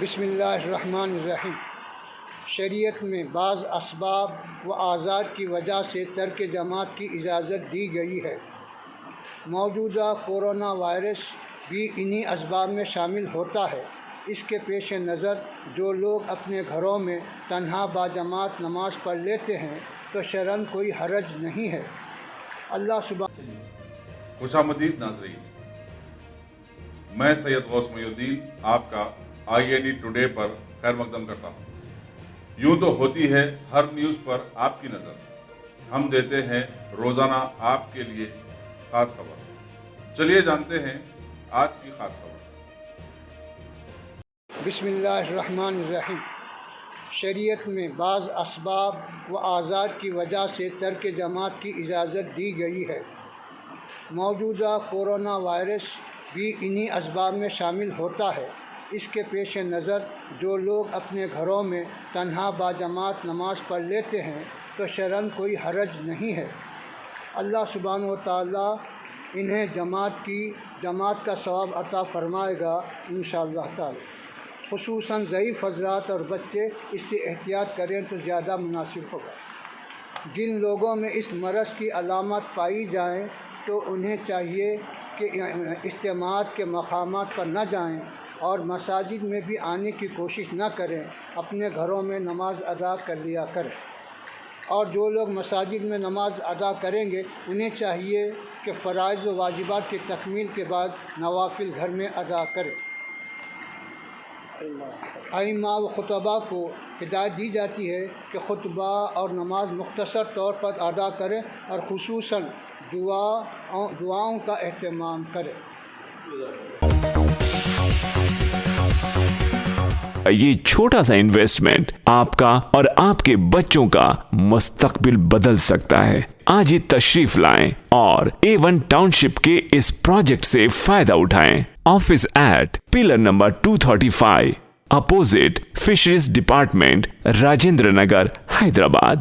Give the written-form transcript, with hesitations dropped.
بسم اللہ الرحمن الرحیم۔ شریعت میں بعض اسباب و اعذار کی وجہ سے ترک جماعت کی اجازت دی گئی ہے۔ موجودہ کورونا وائرس بھی انہی اسباب میں شامل ہوتا ہے۔ اس کے پیش نظر جو لوگ اپنے گھروں میں تنہا باجماعت نماز پڑھ لیتے ہیں تو شرعاً کوئی حرج نہیں ہے۔ اللہ سبحانہ خوش آمدید ناظرین، میں سید غوث محی الدین آپ کا INE ٹوڈے پر خیر مقدم کرتا ہوں۔ یوں تو ہوتی ہے ہر نیوز پر آپ کی نظر، ہم دیتے ہیں روزانہ آپ کے لیے خاص خبر۔ چلیے جانتے ہیں آج کی خاص خبر۔ بسم اللہ الرحمن الرحیم۔ شریعت میں بعض اسباب و اعذار کی وجہ سے ترک جماعت کی اجازت دی گئی ہے۔ موجودہ کورونا وائرس بھی انہی اسباب میں شامل ہوتا ہے۔ اس کے پیش نظر جو لوگ اپنے گھروں میں تنہا باجماعت نماز پڑھ لیتے ہیں تو شرعاً کوئی حرج نہیں ہے۔ اللہ سبحانہ و تعالیٰ انہیں جماعت کا ثواب عطا فرمائے گا انشاءاللہ تعالی۔ خصوصاً ضعیف حضرات اور بچے اس سے احتیاط کریں تو زیادہ مناسب ہوگا۔ جن لوگوں میں اس مرض کی علامات پائی جائیں تو انہیں چاہیے کہ اجتماعات کے مقامات پر نہ جائیں اور مساجد میں بھی آنے کی کوشش نہ کریں، اپنے گھروں میں نماز ادا کر لیا کریں۔ اور جو لوگ مساجد میں نماز ادا کریں گے انہیں چاہیے کہ فرائض و واجبات کی تکمیل کے بعد نوافل گھر میں ادا کریں۔ ائمہ و خطباء کو ہدایت دی جاتی ہے کہ خطبہ اور نماز مختصر طور پر ادا کریں اور خصوصاً دعاؤں کا اہتمام کریں۔ یہ چھوٹا سا انویسٹمنٹ آپ کا اور آپ کے بچوں کا مستقبل بدل سکتا ہے۔ آج ہی تشریف لائیں اور A1 ٹاؤن شپ کے اس پروجیکٹ سے فائدہ اٹھائیں۔ Office at pillar number 235 opposite fisheries department, Rajendra Nagar, Hyderabad.